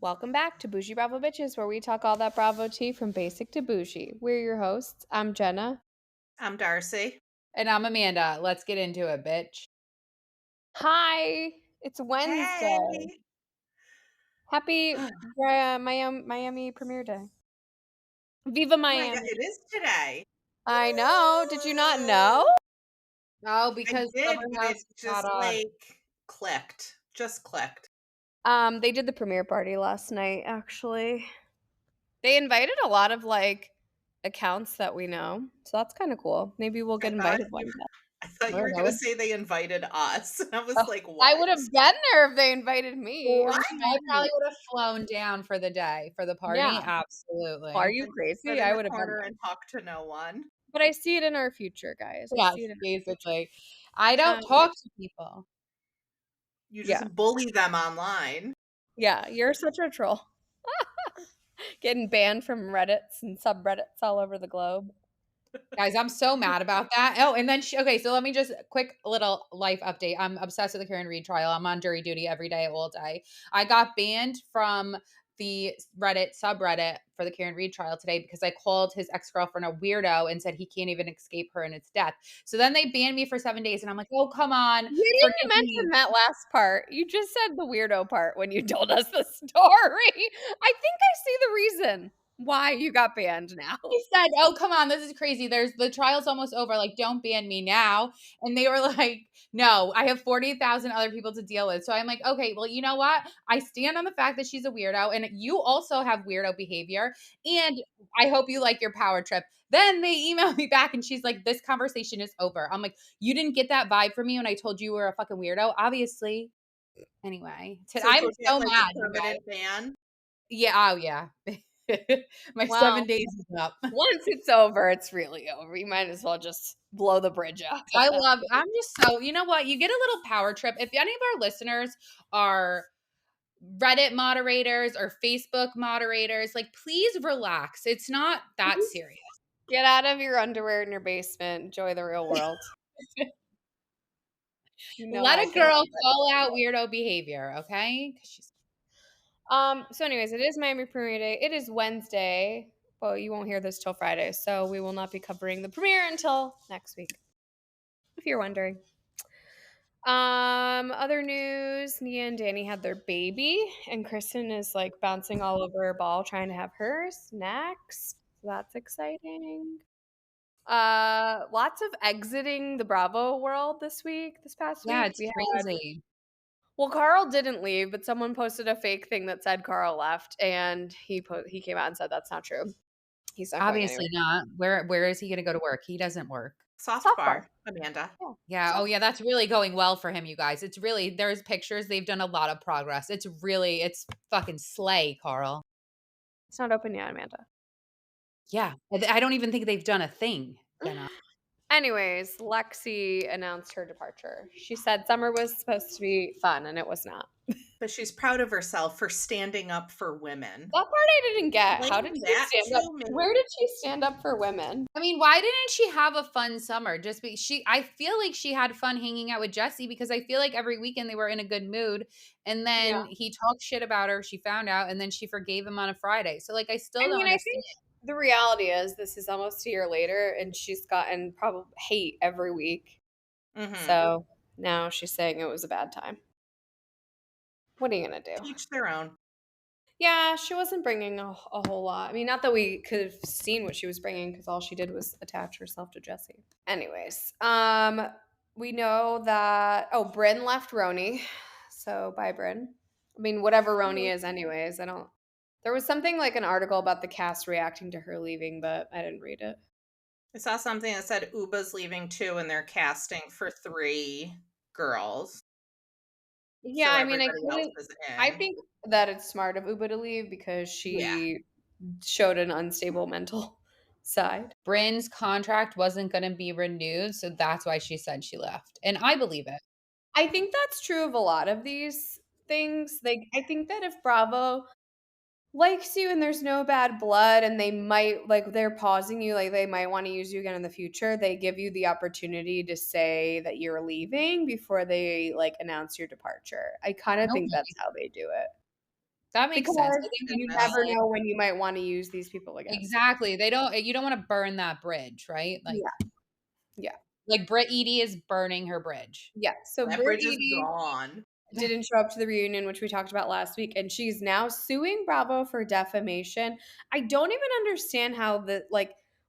Welcome back to Boujee Bravo Bitches, where we talk all that Bravo tea from basic to bougie. We're your hosts. I'm Jenna. I'm Darcy. And I'm Amanda. Let's get into it, bitch. Hi, it's Wednesday. Hey. Happy Miami premiere day. Viva Oh my God, Miami. it is today. I know. Did you not know? Oh, I because did, Summer but House it got just on. clicked. Just clicked. They did the premiere party last night, actually. They invited a lot of accounts that we know. So that's kind of cool. Maybe we'll I get thought invited one you day. I thought you Oh, were that gonna would say they invited us. And I was Oh, like, I what? would have been there if they invited me. cool. I'm I Miami. probably would have flown down for the day for the Yeah. party. Are Absolutely. you And sit crazy? in I the would have been corner there. and talk to no one. But I see it in our future, guys. I Yes, see it in our future. basically. I don't talk to people. You Yeah. just bully them online. Yeah. You're such a troll. Getting banned from Reddits and subreddits all over the globe. Guys, I'm so mad about that. Oh, and then okay, so let me just quick little life update. I'm obsessed with the Karen Reed trial. I'm on jury duty every day, all day. I got banned from the Reddit subreddit for the Karen Reed trial today because I called his ex-girlfriend a weirdo and said he can't even escape her and it's death. So then they banned me for 7 days and I'm like, "Oh, come on, You didn't forgive mention me." that last part. You just said the weirdo part when you told us the story. I think I see the reason why you got banned now. I said, "Oh, come on, this is crazy. There's the trial's almost over. Like, don't ban me now." And they were like, "No, I have 40,000 other people to deal with." So I'm like, "Okay, well, you know what? I stand on the fact that she's a weirdo and you also have weirdo behavior and I hope you like your power trip." Then they emailed me back and she's like, "This conversation is over." I'm like, "You didn't get that vibe from me when I told you were a fucking weirdo?" Obviously. Anyway, So I'm she'll get so like mad, a you guys. permanent ban. Yeah, oh yeah. My Well, 7 days is up. once it's over, it's really over. You might as well just blow the bridge up at I that love point. I'm just so you know what? You get a little power trip. If any of our listeners are Reddit moderators or Facebook moderators, like please relax. It's not that Just serious. get out of your underwear in your basement. Enjoy the real world. You know Let I a can't. girl call out weirdo behavior, okay? 'Cause she's So anyways, it is Miami premiere day. It is Wednesday. Well, you won't hear this till Friday, so we will not be covering the premiere until next week, if you're wondering. Other news, Nia and Danny had their baby, and Kristen is like bouncing all over her ball trying to have hers next. So that's exciting. Lots of exiting the Bravo world this past yeah, week. it's We had crazy. Well, Carl didn't leave, but someone posted a fake thing that said Carl left, and he came out and said that's not true. He's not going anywhere. Obviously not. Where is he gonna go to work? He doesn't work. Soft Soft bar, bar. Amanda. Yeah. Yeah. Oh, Soft. yeah. That's really going well for him, you guys. It's really, there's pictures. They've done a lot of progress. It's fucking slay, Carl. It's not open yet, Amanda. Yeah. I don't even think they've done a thing, Jenna. Anyways, Lexi announced her departure. She said summer was supposed to be fun, and it was not. But she's proud of herself for standing up for women. That part I didn't get. How did Explain she that stand up? to me. Where did she stand up for women? I mean, why didn't she have a fun summer? I feel like she had fun hanging out with Jesse because I feel like every weekend they were in a good mood. And Yeah. then he talked shit about her. She found out and then she forgave him on a Friday. So like, I still I don't mean, I understand. think the reality is this is almost a year later, and she's gotten probably hate every week. Mm-hmm. So now she's saying it was a bad time. What are you gonna do? Teach their own. Yeah, she wasn't bringing a whole lot. I mean, not that we could have seen what she was bringing because all she did was attach herself to Jesse. Anyways, we know that Brynn left RHONY, so bye Brynn. I mean, whatever RHONY is, anyways. I don't. There was something like an article about the cast reacting to her leaving, but I didn't read it. I saw something that said Uba's leaving too, and they're casting for 3 girls. Yeah, So I mean, everybody else is I in. think that it's smart of Uba to leave because Yeah. she showed an unstable mental side. Bryn's contract wasn't going to be renewed. So that's why she said she left. And I believe it. I think that's true of a lot of these things. Like, I think that if Bravo likes you and there's no bad blood and they might, like, they're pausing you, like, they might want to use you again in the future, they give you the opportunity to say that you're leaving before they, like, announce your departure. I kind of think Okay. that's how they do it. That makes sense. I Because think you it's never like know when you might want to use these people against. exactly. You don't want to burn that bridge, right? Yeah. Yeah. Like Britt Edie is burning her bridge. Yeah. So That Britt bridge is gone. didn't show up to the reunion, which we talked about last week, and she's now suing Bravo for defamation. I don't even understand how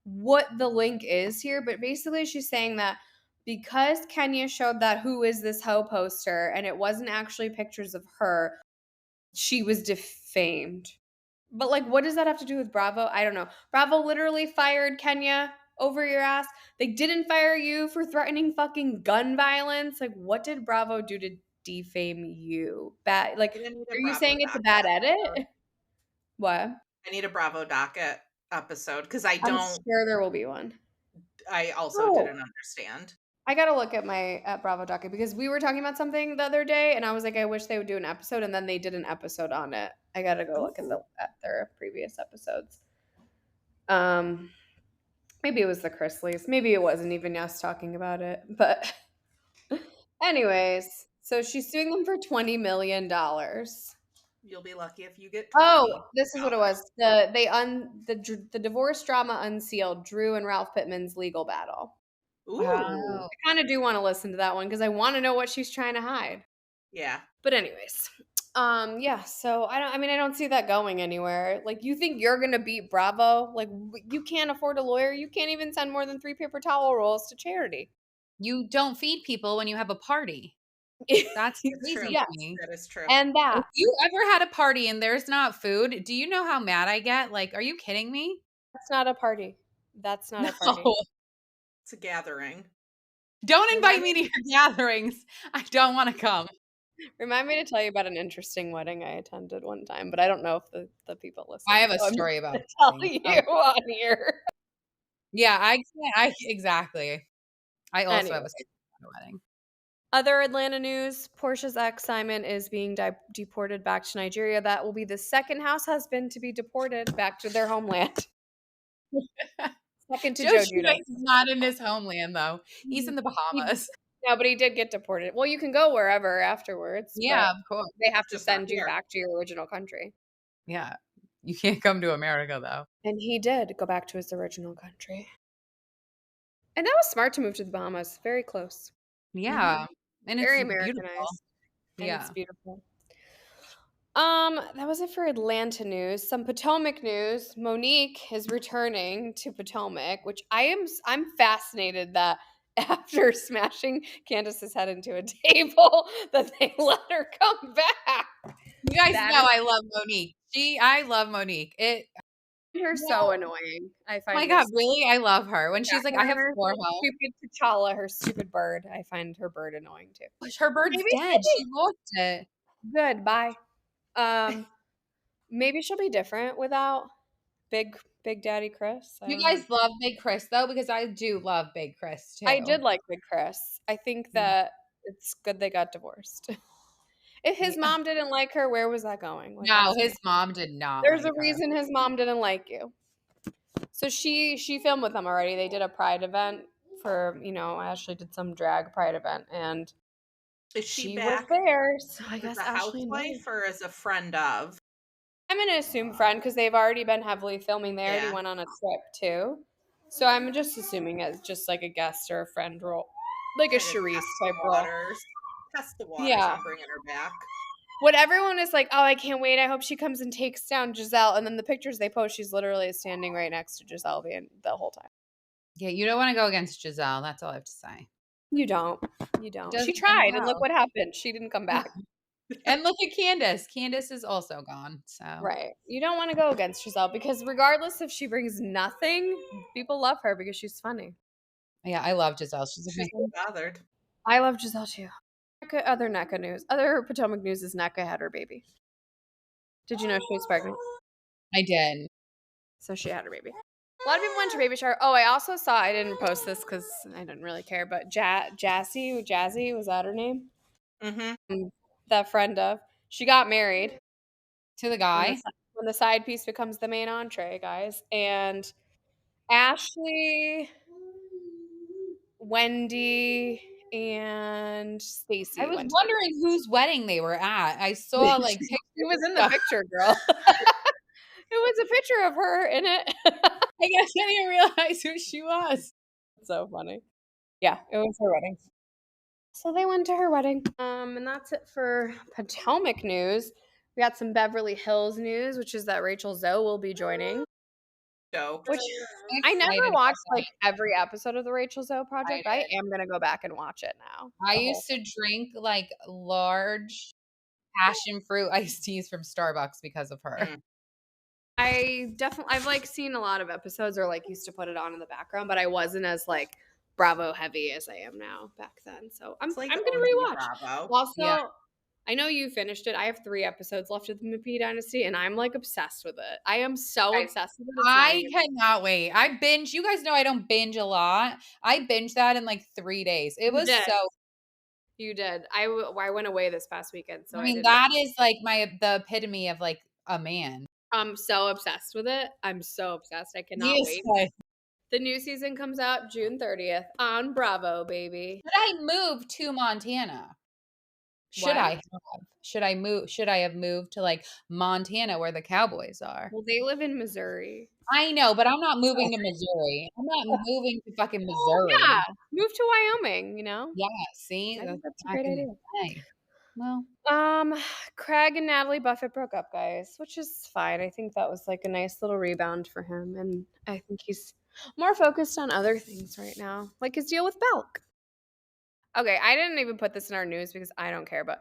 what the link is here, but basically she's saying that because Kenya showed that who is this hoe poster and it wasn't actually pictures of her, she was defamed. But like, what does that have to do with Bravo? I don't know. Bravo literally fired Kenya over your ass. They didn't fire you for threatening fucking gun violence. Like, what did Bravo do to defame you? Bad. Like, I need are a you Bravo saying it's a bad docket episode. edit? What? I need a Bravo docket episode because I'm sure there will be one. I also Oh. didn't understand. I gotta look at my Bravo docket because we were talking about something the other day, and I was like, I wish they would do an episode, and then they did an episode on it. I gotta go look at their previous episodes. Maybe it was the Chrisleys. Maybe it wasn't even us talking about it. But anyways, so she's suing them for $20 million. You'll be lucky if you get 20. Oh, this is what it was. The divorce drama unsealed, Drew and Ralph Pittman's legal battle. Ooh. Wow. I kind of do want to listen to that one because I want to know what she's trying to hide. Yeah. But anyways, yeah, so I don't see that going anywhere. Like, you think you're going to beat Bravo? Like, you can't afford a lawyer. You can't even send more than 3 paper towel rolls to charity. You don't feed people when you have a party. That's crazy True. to Yes. me. That is true. And If that you ever had a party and there's not food, do you know how mad I get? Like, are you kidding me? that's not a party. That's not a party. No. It's a gathering. Don't invite me to your gatherings. I don't want to come. Remind me to tell you about an interesting wedding I attended one time, but I don't know if the people listen. I have a so I'm story not about gonna this tell thing. you on here. Yeah, I can't. Exactly. I also have a story about a wedding. Other Atlanta news, Portia's ex, Simon, is being deported back to Nigeria. That will be the second house husband to be deported back to their homeland. Second to Joe Judah. He's not in his homeland, though. He's in the Bahamas. No, but he did get deported. Well, you can go wherever afterwards. Yeah, of course. They have to Just not send you here. back to your original country. Yeah. You can't come to America, though. And he did go back to his original country. And that was smart to move to the Bahamas. Very close. Yeah. And Very it's beautiful. Americanized. And Yeah. it's beautiful. That was it for Atlanta news. Some Potomac news. Monique is returning to Potomac, which I'm fascinated that after smashing Candace's head into a table, that they let her come back. You guys That know is- I love Monique. I love Monique. I find her so annoying. I Oh find my her God, so- really? I love her. When she's like, I have her 4 health. stupid T'Challa, her stupid bird. I find her bird annoying too. Her bird's Maybe dead. She lost it. Good, bye. Maybe she'll be different without Big Daddy Chris. I You don't know. guys love Big Chris, though, because I do love Big Chris, too. I did like Big Chris. I think that it's good they got divorced. If his Yeah. mom didn't like her, where was that going? Like, No, honestly. his mom did not. There's like a her. reason his mom didn't like you. So she filmed with them already. They did a pride event for, Ashley did some drag pride event, and Is she was back there. So I as guess a Ashley knows. housewife or as a friend of? I'm gonna assume friend because they've already been heavily filming. They already Yeah. went on a trip too, so I'm just assuming it's just like a guest or a friend role, like a Kinda Charisse test type the role. waters. Test the waters Yeah. on bringing her back. What everyone is like, oh, I can't wait. I hope she comes and takes down Giselle. And then the pictures they post, she's literally standing right next to Giselle the whole time. Yeah, you don't want to go against Giselle. That's all I have to say. You don't. You don't. Doesn't She tried, and know. look what happened. She didn't come back. And look at Candace. Candace is also gone. So Right. You don't want to go against Giselle because regardless if she brings nothing, people love her because she's funny. Yeah, I love Giselle. She's She's amazing. so bothered. I love Giselle too. Other NECA news. Other Potomac news is NECA had her baby. Did you know she was pregnant? I did. So she had her baby. A lot of people went to baby shower. Oh, I also saw, I didn't post this because I didn't really care, but Jazzy, was that her name? Mm-hmm. That friend of. She got married. To the guy. When the side piece becomes the main entree, guys. And Ashley, Wendy, and Stacy. I was wondering whose wedding they were at. I saw like pictures She was in the picture, girl. It was a picture of her in it. I guess I didn't realize who she was. So funny. Yeah, it was her wedding. So they went to her wedding. And that's it for Potomac news. We got some Beverly Hills news, which is that Rachel Zoe will be joining. Stoked. Which I'm I never excited watched about like every episode of the Rachel Zoe project. I Excited. am gonna go back and watch it now. I The whole used to drink like large passion fruit iced teas from Starbucks because of her. Mm. I've like seen a lot of episodes or like used to put it on in the background, but I wasn't as like Bravo heavy as I am now back then. So I'm It's like gonna OG rewatch. Bravo. Also, Yeah. I know you finished it. I have 3 episodes left of the McPhee Dynasty, and I'm like obsessed with it. I am so Okay. obsessed with it. It's not I even- cannot wait. I binge. You guys know I don't binge a lot. I binged that in like 3 days. It You was did. so. You did. I went away this past weekend, so I mean, didn't. that is like the epitome of like a man. I'm so obsessed with it. I'm so obsessed. I cannot Yes, wait. like, The new season comes out June 30th on Bravo, baby. should I move to Montana? Should What? I have? Should I move? Should I have moved to like Montana where the Cowboys are? Well, they live in Missouri. I know, but I'm not moving to Missouri. I'm not moving to fucking Missouri. Yeah, move to Wyoming, you know? Yeah, see, I think that's that's a great fucking idea. hey. Well, Craig and Natalie Buffett broke up, guys, which is fine. I think that was like a nice little rebound for him, and I think he's more focused on other things right now, like his deal with Belk. Okay, I didn't even put this in our news because I don't care, but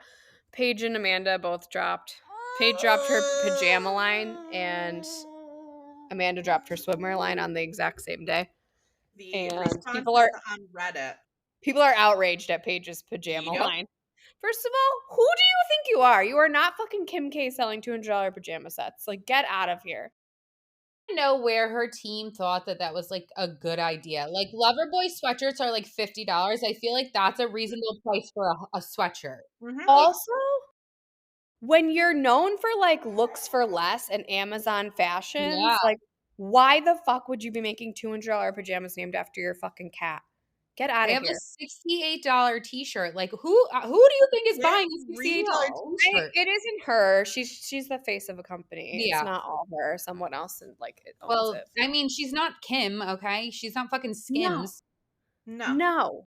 Paige and Amanda both dropped. Paige dropped her pajama line, and Amanda dropped her swimwear line on the exact same day. The And responses on Reddit. people are outraged at Paige's pajama Yep. line. First of all, who do you think you are? You are not fucking Kim K selling $200 pajama sets. Like, get out of here. I don't know where her team thought that was like a good idea. Like Loverboy sweatshirts are like $50. I feel like that's a reasonable price for a sweatshirt. Mhm. Also, when you're known for like looks for less and Amazon fashions, Yeah. like, why the fuck would you be making $200 pajamas named after your fucking cat? Get out They of have here. a $68 t-shirt. Like who do you think is Yeah, buying a $68 real. t-shirt? It isn't her. She's the face of a company. Yeah. It's not all her. Someone else and like it owns Well, it. I mean, she's not Kim, okay? She's not fucking Skims. No. No.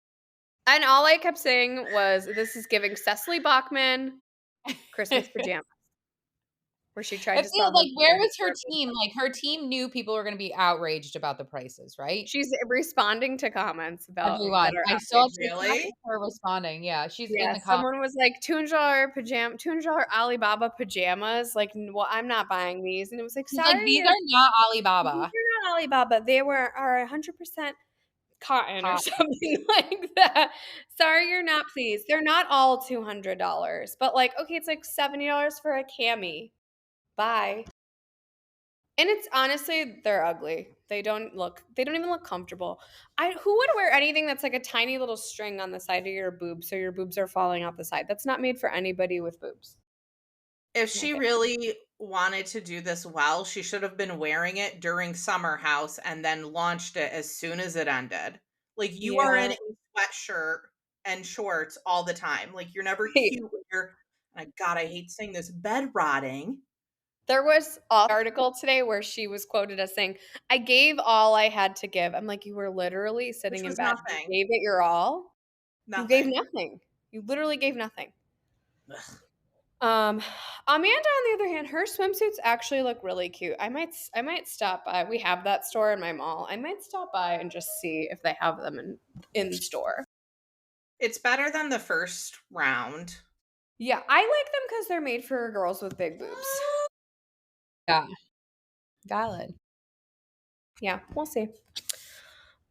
And all I kept saying was, this is giving Cecily Bachman Christmas pajamas. Where she tried I to feel sell like them where for was her $100. team? Like her team knew people were going to be outraged about the prices, right? She's responding to comments about Everyone. that are I saw outrageous. Really? her responding. Yeah, she's in Yeah, the comments. someone was like $200 Alibaba pajamas. Like, well, I'm not buying these, and it was like, She's sorry, like, these are not Alibaba. they're not Alibaba. They are 100% cotton or Cotton. something like that. Sorry, you're not pleased. They're not all $200, but like, okay, it's like $70 for a cami. Bye. And it's honestly, they're ugly. They don't even look comfortable. Who would wear anything that's like a tiny little string on the side of your boobs so your boobs are falling out the side? That's not made for anybody with boobs. If she Okay. really wanted to do this well, she should have been wearing it during Summer House and then launched it as soon as it ended. Like you are in Yeah. a sweatshirt and shorts all the time. Like you're never Hey. cute when you're God, I hate saying this, bed rotting. There was an article today where she was quoted as saying, I gave all I had to give. I'm like, you were literally sitting Which in was bed. nothing. You gave it your all. Nothing. You gave nothing. You literally gave nothing. Ugh. Amanda, on the other hand, her swimsuits actually look really cute. I might stop by. We have that store in my mall. I might stop by and just see if they have them in store. It's better than the first round. Yeah, I like them because they're made for girls with big boobs. Yeah. Valid. Yeah, we'll see.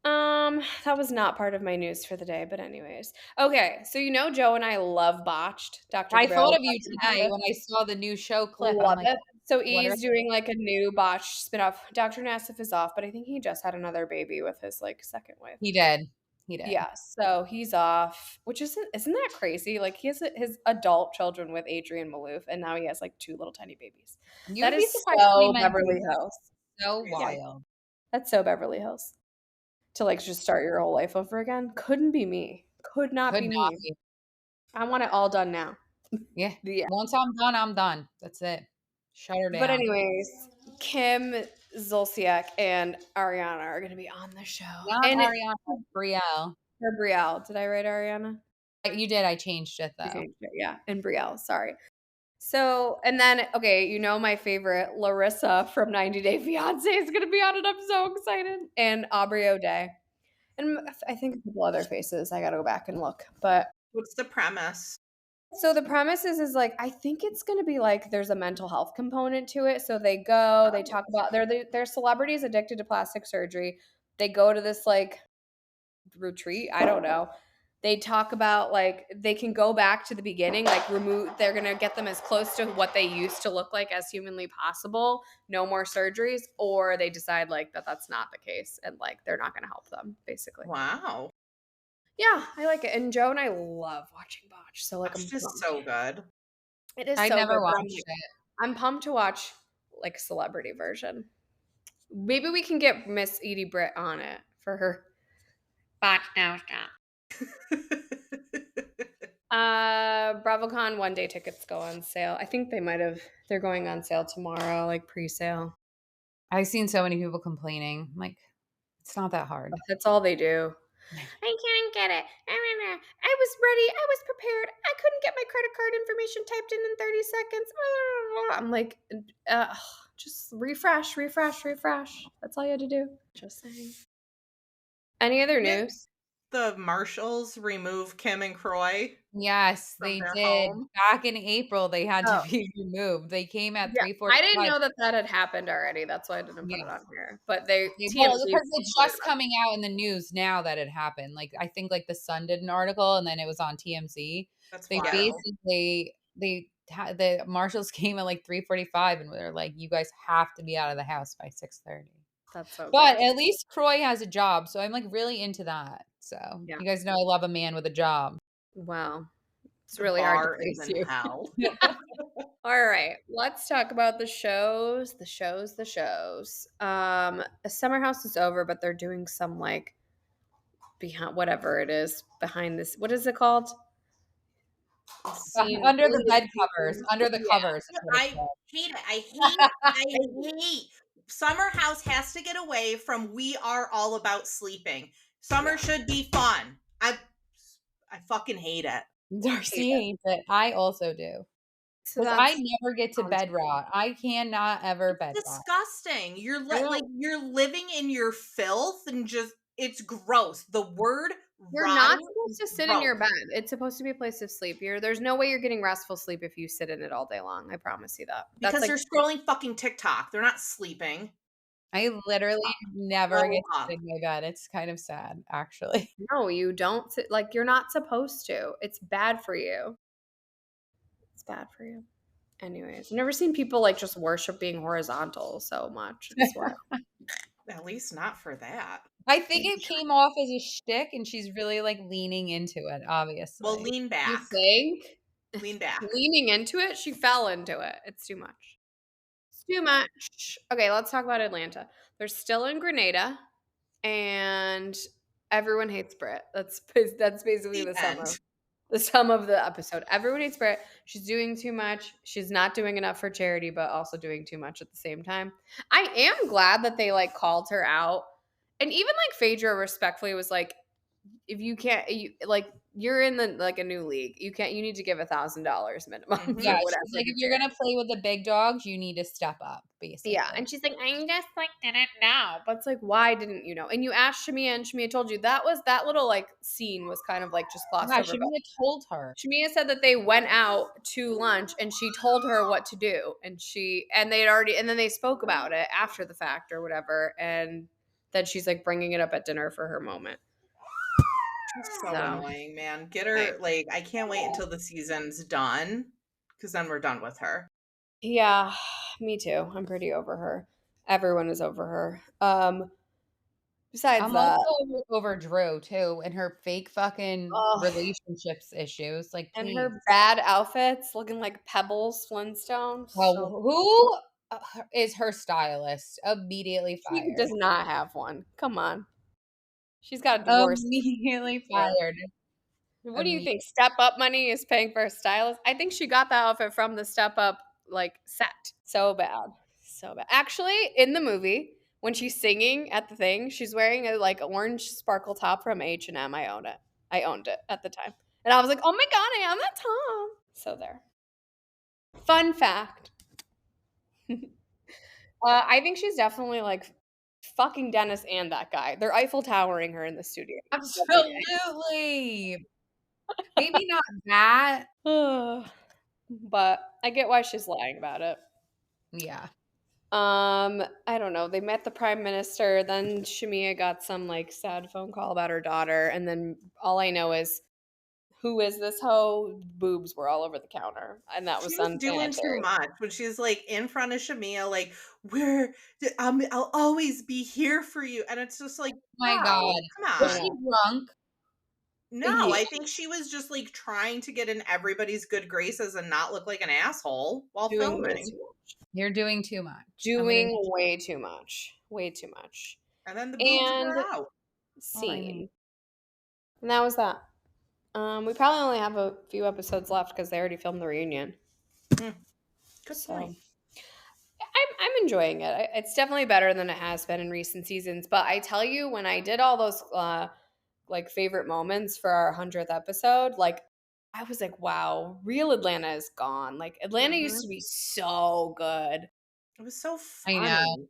That was not part of my news for the day, but anyways. Okay, so Joe and I love Botched. Dr. I Gabrielle thought of you Botched. today when I saw the new show clip. Love I'm like, it. So what are- E's doing like a new Botched spinoff. Dr. Nassif is off, but I think he just had another baby with his like second wife. he did. He did. Yeah, so he's off, which isn't that crazy? Like he has his adult children with Adrian Malouf, and now he has like 2 little tiny babies. You That would be is surprised so how many Beverly men- Hills. So Yeah. wild. That's so Beverly Hills. To like just start your whole life over again. Couldn't be me. Could not Could be not me. be. I want it all done now. Yeah. Yeah. Once I'm done, I'm done. That's it. Shut her But down. anyways, Kim Zolciak and Ariana are going to be on the show. Not And Ariana, Brielle. or Brielle. Did I write Ariana? You did. I changed it, You though. changed it, yeah. And Brielle, sorry. So, and then, okay, you know my favorite, Larissa from 90 Day Fiance is going to be on it. I'm so excited. And Aubrey O'Day. And I think a couple other faces. I got to go back and look. But What's the premise? so the premise is like, I think it's going to be like there's a mental health component to it. So they go, they talk about, they're celebrities addicted to plastic surgery. They go to this like retreat. I don't know. They talk about like they can go back to the beginning, like they're going to get them as close to what they used to look like as humanly possible, no more surgeries, or they decide like that's not the case and like they're not going to help them basically. Wow. Yeah, I like it. And Joe and I love watching Botch. So like It's just so good. it is I so never good. watched it. I'm pumped to watch like celebrity version. Maybe we can get Miss Edie Britt on it for her Botch now stop. BravoCon 1-day tickets go on sale. I think they're going on sale tomorrow, like pre-sale. I've seen so many people complaining. I'm like, it's not that hard. That's all they do. I can't get it. I was ready. I was prepared. I couldn't get my credit card information typed in 30 seconds. I'm like, just refresh. That's all you had to do. Just saying. Any other news? The Marshalls remove Kim and Croy. Yes, From they their did. home? Back in April, they had to Oh. be removed. They came at Yeah, 3:45. I didn't know that had happened already. That's why I didn't put it on here. But Well, TMZ because it's reported just about it. coming out in the news now that it happened. Like I think like the Sun did an article and then it was on TMZ. That's They wild. basically the marshals came at like 3:45 and they're like, you guys have to be out of the house by 6:30. That's so But good. at least Croy has a job, so I'm like really into that. So Yeah. you guys know I love a man with a job. Wow. It's The really hard to bar is place in you. hell. All right, let's talk about the shows. Summer House is over, but they're doing some like behind this. What is it called? Under the bed covers. Under the covers. is what it's I called. hate it. I hate. Summer House has to get away from we are all about sleeping. Summer should be fun. I fucking hate it. Darcy hates it. I also do. So Because I that's never get to bed rot. I cannot ever bed rot. Disgusting. You're I don't- like you're living in your filth and just it's gross. The word You're not rotting supposed to is sit in your gross. bed. It's supposed to be a place of sleep. There's no way you're getting restful sleep if you sit in it all day long. I promise you that. That's Because like they're scrolling fucking TikTok. They're not sleeping. I literally never Grow get to up. sit in my bed. It's kind of sad, actually. no, you don't sit like you're not supposed to. It's bad for you. It's bad for you. Anyways, I've never seen people like just worship being horizontal so much. It's wild. At least not for that. I think it came off as a shtick, and she's really like leaning into it, obviously. Well, lean You back. think? Lean back. Leaning into it, she fell into it. It's too much. It's too much. Okay, let's talk about Atlanta. They're still in Grenada, and everyone hates Brit. That's basically the sum of the episode. Everyone hates Brit. She's doing too much. She's not doing enough for charity, but also doing too much at the same time. I am glad that they like called her out. And even like Phaedra respectfully was like, if you can't, you're in the like a new league. You need to give $1,000 minimum. Mhm. For Yeah, whatever she's like, you if you're do. gonna play with the big dogs, you need to step up, basically. Yeah, and she's like, I just like didn't know, but it's like, why didn't you know? And you asked Shamia, and Shamia told you that little like scene was kind of like just glossed Yeah, over. Shamia told her. Shamia said that they went out to lunch and she told her what to do, and then they spoke about it after the fact or whatever, and then she's like bringing it up at dinner for her moment. So annoying, man. Get her like I can't wait until the season's done because then we're done with her. Yeah, me too. I'm pretty over her. Everyone is over her. Besides I'm that, also over Drew too, and her fake fucking Ugh. relationships issues. Like, and please. her bad outfits looking like Pebbles Flintstone. Well, So who is her stylist? Immediately she fired. does not have one. Come on. She's got a divorce. Immediately fired. What do you think? Step Up money is paying for a stylist? I think she got that outfit from the Step Up like set. So bad. So bad. Actually, in the movie, when she's singing at the thing, she's wearing a like orange sparkle top from H&M. I own it. I owned it at the time. And I was like, oh my God, I own that top. So there. Fun fact. I think she's definitely like fucking Dennis and that guy. They're Eiffel Towering her in the studio. Absolutely. Maybe not that. But I get why she's lying about it. Yeah. I don't know. They met the prime minister, then Shamia got some like sad phone call about her daughter, and then all I know is who is this hoe? Boobs were all over the counter, and that was She was doing too unsanitary. much when she's like in front of Shamia, like, I'll always be here for you. And it's just like, My wow, God. come Was on. she drunk? No, I think she was just like trying to get in everybody's good graces and not look like an asshole while Doing way filming. too much. You're doing too much. Doing way too much. Way too much. And then the boobs And were out. scene. And that was that. We probably only have a few episodes left because they already filmed the reunion. Good point. I'm enjoying it. It's definitely better than it has been in recent seasons. But I tell you, when I did all those like favorite moments for our 100th episode, like I was like, wow, real Atlanta is gone. Like Atlanta used to be so good. It was so funny. I know.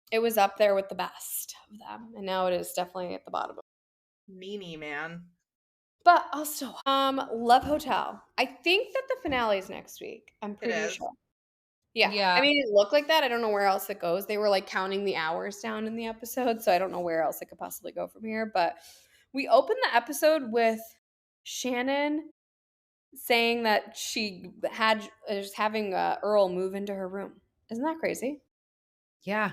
It was up there with the best of them, and now it is definitely at the bottom. Meanie, man. But also, Love Hotel. I think that the finale is next week. I'm pretty sure. Yeah. I mean, it looked like that. I don't know where else it goes. They were like counting the hours down in the episode, so I don't know where else it could possibly go from here. But we opened the episode with Shannon saying that she is having Earl move into her room. Isn't that crazy? Yeah.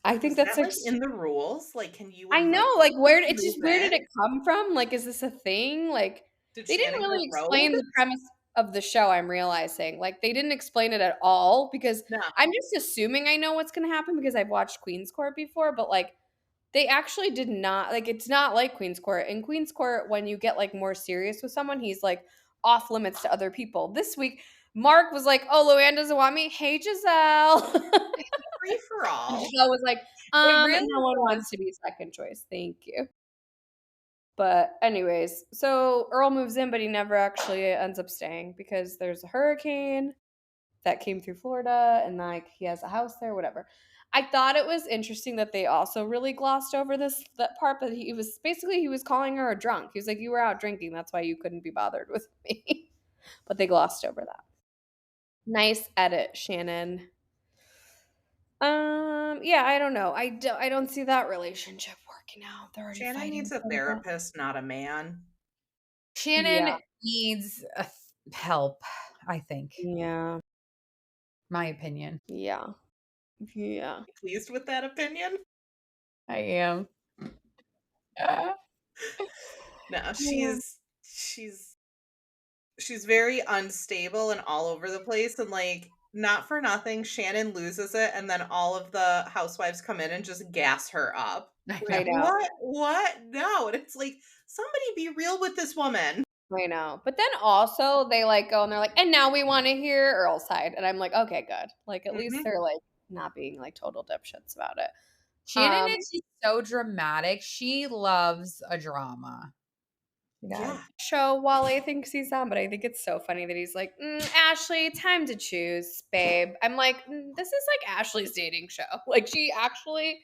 I think that's like in the rules. Like, can you? I know. Like, where did it come from? Like, is this a thing? Like, they didn't really explain the premise of the show. I'm realizing, like, they didn't explain it at all because I'm just assuming I know what's going to happen because I've watched Queen's Court before. But like, they actually did not. Like, it's not like Queen's Court. In Queen's Court, when you get like more serious with someone, he's like off limits to other people. This week, Mark was like, "Oh, Luann doesn't want me. Hey, Giselle." Free for all. Giselle was like, really no one wants to be second choice. Thank you. But anyways, so Earl moves in, but he never actually ends up staying because there's a hurricane that came through Florida and like he has a house there, whatever. I thought it was interesting that they also really glossed over that part, but he was calling her a drunk. He was like, you were out drinking, that's why you couldn't be bothered with me. But they glossed over that. Nice edit, Shannon. Yeah, I don't know. I don't see that relationship working out. They're already Shannon needs a therapist, not a man. Shannon needs help, I think. Yeah. My opinion. Yeah. Yeah. Pleased with that opinion? I am. No, she's very unstable and all over the place, and like, not for nothing, Shannon loses it and then all of the housewives come in and just gas her up. I know. What? No. And it's like, somebody be real with this woman. I know. But then also they like go and they're like, and now we want to hear Earl's side. And I'm like, okay, good. Like at least they're like not being like total dipshits about it. Shannon is just so dramatic. She loves a drama. Yeah. Show Wale thinks he's on, but I think it's so funny that he's like, Ashley, time to choose, babe. I'm like, this is like Ashley's dating show. Like she actually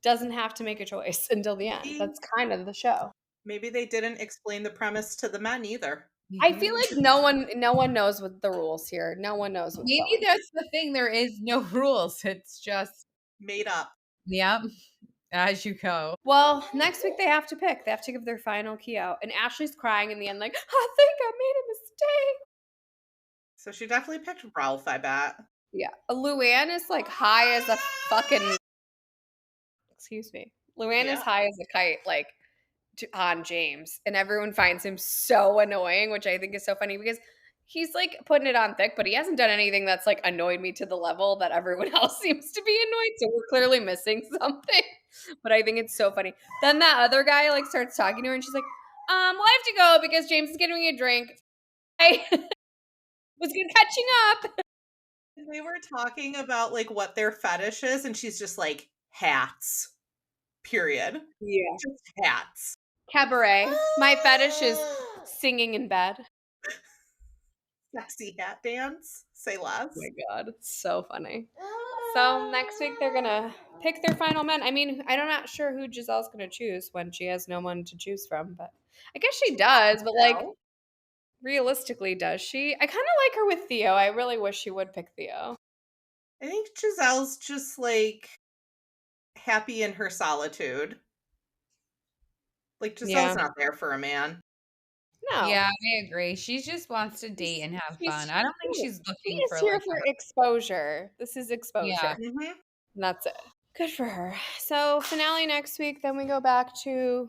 doesn't have to make a choice until the end. That's kind of the show. Maybe they didn't explain the premise to the men either. I feel like no one knows what the rules here. No one knows what's Maybe that's the thing. There is no rules. It's just made up. Yep. As you go. Well, next week they have to pick. They have to give their final key out. And Ashley's crying in the end, like, I think I made a mistake. So she definitely picked Ralph, I bet. Yeah. Luann is like high as a fucking... Excuse me. Luann is high as a kite, like, on James. And everyone finds him so annoying, which I think is so funny because he's like putting it on thick, but he hasn't done anything that's like annoyed me to the level that everyone else seems to be annoyed. So we're clearly missing something. But I think it's so funny. Then that other guy like starts talking to her and she's like, Well, I have to go because James is getting me a drink. I was good catching up. We were talking about like what their fetish is, and she's just like hats. Period. Yeah. Just hats. Cabaret. My fetish is singing in bed. Sexy hat dance. Say less. Oh my God, it's so funny. So next week they're gonna pick their final men. I mean, I'm not sure who Giselle's gonna choose when she has no one to choose from, but I guess she does. But like, realistically, does she? I kind of like her with Theo. I really wish she would pick Theo. I think Giselle's just like happy in her solitude. Like Giselle's not there for a man. No. Yeah, I agree. She just wants to date and have fun. I don't think she's She looking is for here like for exposure. This is exposure. Yeah. Mhm. And that's it. Good for her. So finale next week, then we go back to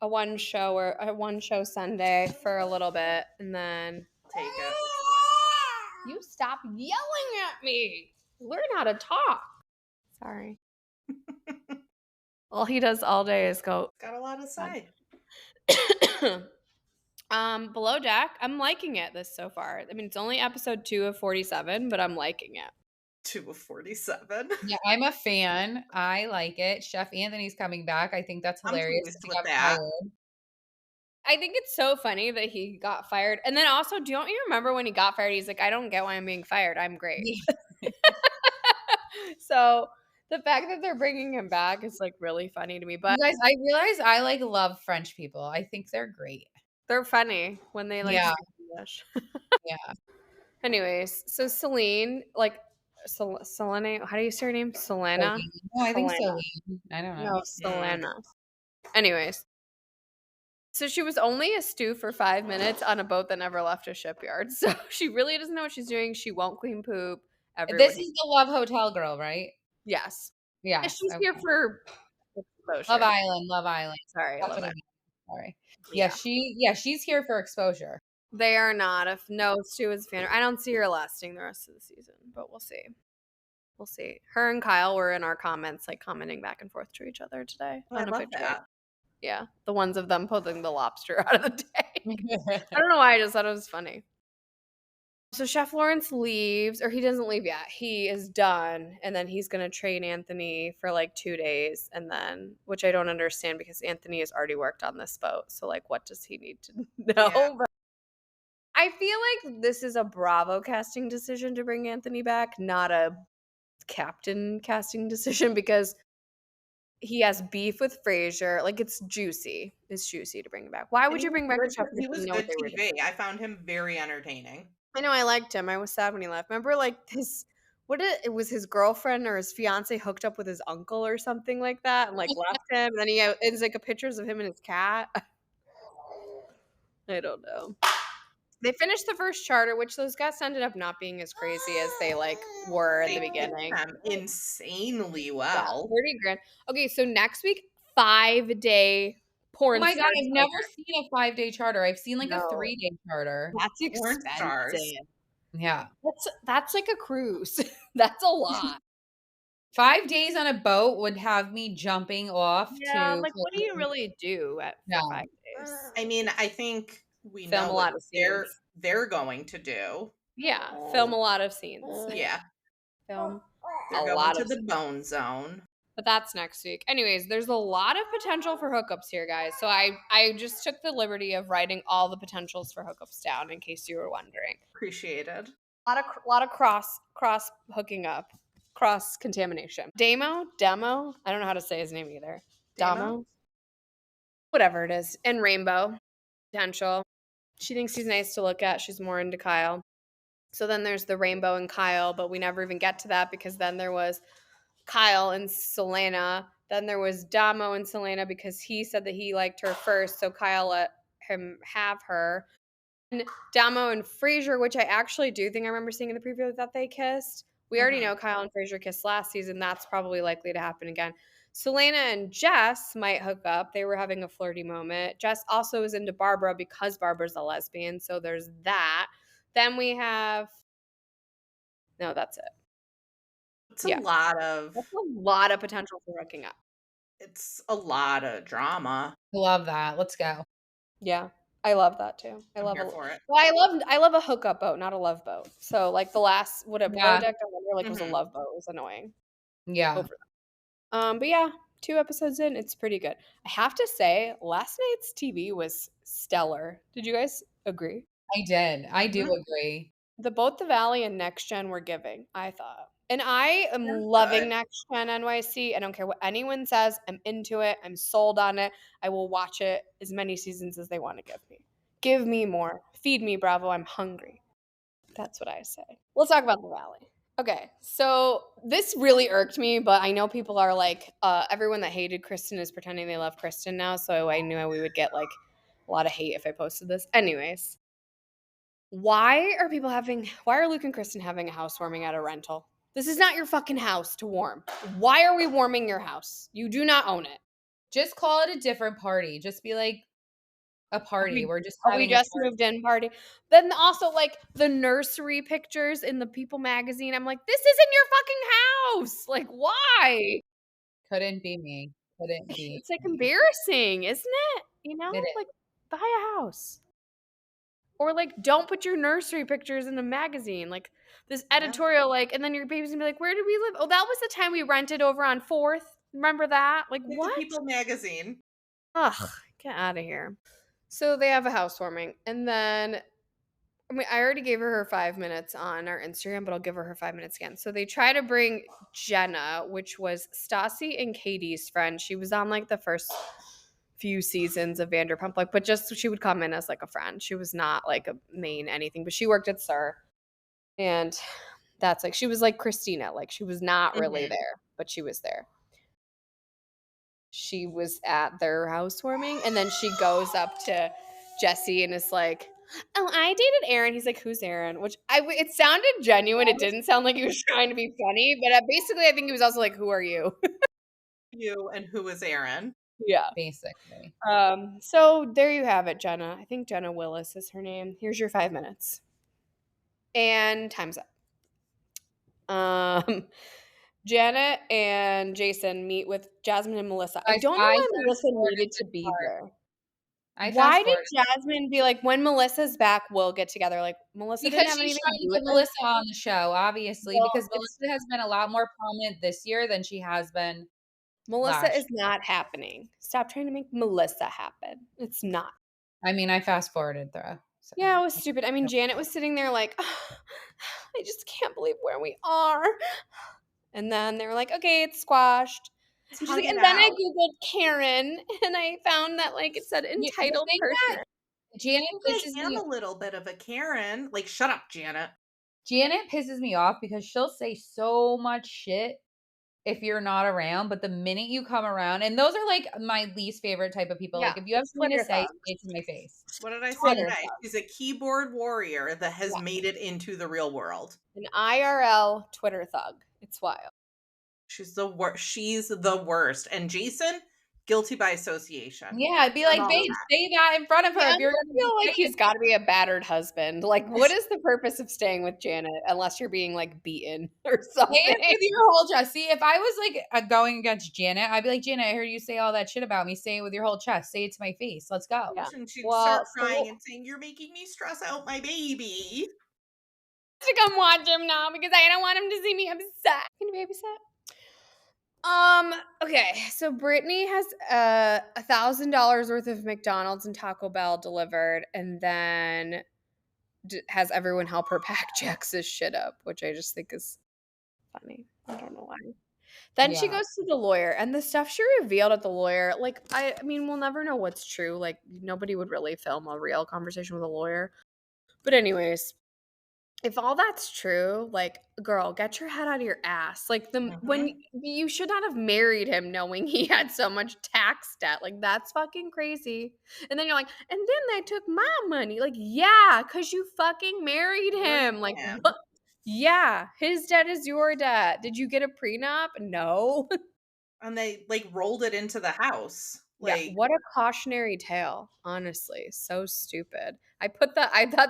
a one show Sunday for a little bit, and then Take it. you stop yelling at me. Learn how to talk. Sorry. All he does all day is go. Got a lot to say. Below Deck, I'm liking it this so far. I mean, it's only episode 2 of 47, but I'm liking it. 2 of 47. Yeah, I'm a fan. I like it. Chef Antony's coming back. I think that's I'm hilarious. pleased He with got that. fired. I think it's so funny that he got fired. And then also, don't you remember when he got fired? He's like, I don't get why I'm being fired. I'm great. So the fact that they're bringing him back is like really funny to me. But You guys, I realize I like love French people. I think they're great. they're funny when they like Yeah. speak English. Yeah. Anyways, so Celine, like Selena, how do you say her name? Selena? No, I think Selena. so. I don't know. No, Selena. Anyways, so she was only a stew for 5 minutes on a boat that never left a shipyard. So she really doesn't know what she's doing. She won't clean poop. This is the Love Hotel girl, right? Yes. Yeah. And she's here for exposure. Love Island. Love Island. Sorry, That's Love what I Island. mean. Sorry. Yeah, she's here for exposure. They are not. If no, Stu is a fan. I don't see her lasting the rest of the season, but we'll see. We'll see. Her and Kyle were in our comments, like commenting back and forth to each other today. Oh, I love that. Yeah, the ones of them pulling the lobster out of the tank. I don't know why. I just thought it was funny. So Chef Lawrence leaves, or he doesn't leave yet. He is done, and then he's going to train Anthony for like 2 days, and then, which I don't understand because Anthony has already worked on this boat. So like, what does he need to know? Yeah. But I feel like this is a Bravo casting decision to bring Anthony back, not a captain casting decision, because he has beef with Frasier. Like, it's juicy. It's juicy to bring him back. Why would you bring back a chef? He was good TV. I found him very entertaining. I know, I liked him. I was sad when he left. Remember, like, it was his girlfriend or his fiance hooked up with his uncle or something like that and, like, left him. And then it's, like, pictures of him and his cat. I don't know. They finished the first charter, which those guests ended up not being as crazy as they, like, were in the beginning. Insanely well. Yeah, $30,000. Okay, so next week, 5-day porn. Oh my God, I've never seen a 5-day charter. I've seen like a 3-day charter. That's expensive. Yeah. That's like a cruise. That's a lot. 5 days on a boat would have me jumping off Yeah, to like what do you really do for 5 days? I mean, I think we Film know a lot what of scenes. they're going to do. Yeah, film a lot of scenes. Yeah. Film They're a going lot to of the bone zone. But that's next week. Anyways, there's a lot of potential for hookups here, guys. So I just took the liberty of writing all the potentials for hookups down in case you were wondering. Appreciated. A lot of cross hooking up, cross contamination. Demo, I don't know how to say his name either. Damo, whatever it is, and Rainbow potential. She thinks he's nice to look at. She's more into Kyle. So then there's the Rainbow and Kyle, but we never even get to that because then there was Kyle and Selena. Then there was Damo and Selena because he said that he liked her first, so Kyle let him have her. And Damo and Frasier, which I actually do think I remember seeing in the preview that they kissed. We already know Kyle and Frasier kissed last season. That's probably likely to happen again. Selena and Jess might hook up. They were having a flirty moment. Jess also is into Barbara because Barbara's a lesbian, so there's that. Then we have... No, that's it. It's a lot of potential for hooking up. It's a lot of drama. Love that. Let's go. Yeah. I love that too. I'm here for it. Well, I love a hookup boat, not a love boat. So like the last below Yeah. deck I wonder like was a Mhm. love boat. It was annoying. Yeah. Over but yeah, 2 episodes in, it's pretty good. I have to say, last night's TV was stellar. Did you guys agree? I did. I do Mhm. agree. Both the Valley and Next Gen were giving, I thought. And I am That's loving good. Next Gen NYC. I don't care what anyone says. I'm into it. I'm sold on it. I will watch it as many seasons as they want to give me. Give me more. Feed me, Bravo. I'm hungry. That's what I say. Let's talk about the Valley. Okay, so this really irked me, but I know people are like, everyone that hated Kristen is pretending they love Kristen now, so I knew we would get like a lot of hate if I posted this. Anyways, why are Luke and Kristen having a housewarming at a rental? This is not your fucking house to warm. Why are we warming your house? You do not own it. Just call it a different party. Just be like a party. We're just We having a just party. moved in party. Then also like the nursery pictures in the People magazine. I'm like, this isn't your fucking house. Like, why? Couldn't be me. Couldn't be It's like me. embarrassing, isn't it? You know, It is. like buy a house. Or like don't put your nursery pictures in a magazine. Like this editorial, like, and then your baby's gonna be like, where did we live? Oh, that was the time we rented over on 4th. Remember that? Like It's a what? People magazine. Ugh, get out of here. So they have a housewarming. And then I mean, I already gave her 5 minutes on our Instagram, but I'll give her 5 minutes again. So they try to bring Jenna, which was Stassi and Katie's friend. She was on like the first few seasons of Vanderpump, like, but just she would come in as like a friend. She was not like a main anything, but she worked at Sir, and that's like she was like Christina, like she was not really Mhm. there, but she was there. She was at their housewarming, and then she goes up to Jesse and is like, "Oh, I dated Aaron." He's like, "Who's Aaron?" Which it sounded genuine. It didn't sound like he was trying to be funny, but basically, I think he was also like, "Who are you?" You and who is Aaron? Yeah. Basically. So there you have it, Jenna. I think Jenna Willis is her name. Here's your 5 minutes, and time's up. Janet and Jason meet with Jasmine and Melissa. I Guys, don't know I why fast Melissa forwarded needed this to be part. there. I Why fast did forwarded Jasmine be like, when Melissa's back, we'll get together? Like, Melissa didn't because have she's anything trying to to do get with this. Melissa on the show, obviously, Well, because Melissa has been a lot more prominent this year than she has been Melissa last is not happening. Stop trying to make Melissa happen. It's not. year. I mean, I fast forwarded through. So. Yeah, it was stupid. I mean, Janet was sitting there like, I just can't believe where we are. And then they were like, okay, it's squashed. And she's Hug like, it and then I out. Googled Karen and I found that like it said The entitled thing that person. Janet I pisses am me a little bit of a Karen. Like, shut up, Janet. off because she'll say so much shit if you're not around, but the minute you come around, and those are like my least favorite type of people. Yeah, Like if you have something to Twitter say, thugs. say it to my face. What did I say Twitter today? thugs. She's a keyboard warrior that has Yeah. made it into the real world. An IRL Twitter thug. It's wild. She's the worst. She's the worst. And Jason, guilty by association. Yeah, I'd be like, all babe, say that in front of her Yeah, if you're I gonna feel like say he's it. got to be a battered husband. Like, what is the purpose of staying with Janet unless you're being like beaten or Say something? it with your whole chest. See, if I was like going against Janet, I'd be like, Janet, I heard you say all that shit about me. Say it with your whole chest. Say it to my face. Let's go. Yeah. And she'd Well, start so crying and saying, "You're making me stress out my baby." to come watch him now because I don't want him to see me upset. Can you babysit? Okay, so Brittany has $1,000 worth of McDonald's and Taco Bell delivered, and then has everyone help her pack Jax's shit up, which I just think is funny. I don't know why. Then she Yeah. goes to the lawyer, and the stuff she revealed at the lawyer, like I mean, we'll never know what's true. Like nobody would really film a real conversation with a lawyer. But anyways, if all that's true, like, girl, get your head out of your ass. Like when you should not have married him knowing he had so much tax debt. Like that's fucking crazy. And then you're like, and then they took my money. Like, yeah, because you fucking married him. Like, him. what? Yeah, his debt is your debt. Did you get a prenup? No. And they like rolled it into the house. Yeah, Like, what a cautionary tale, honestly. So stupid. That's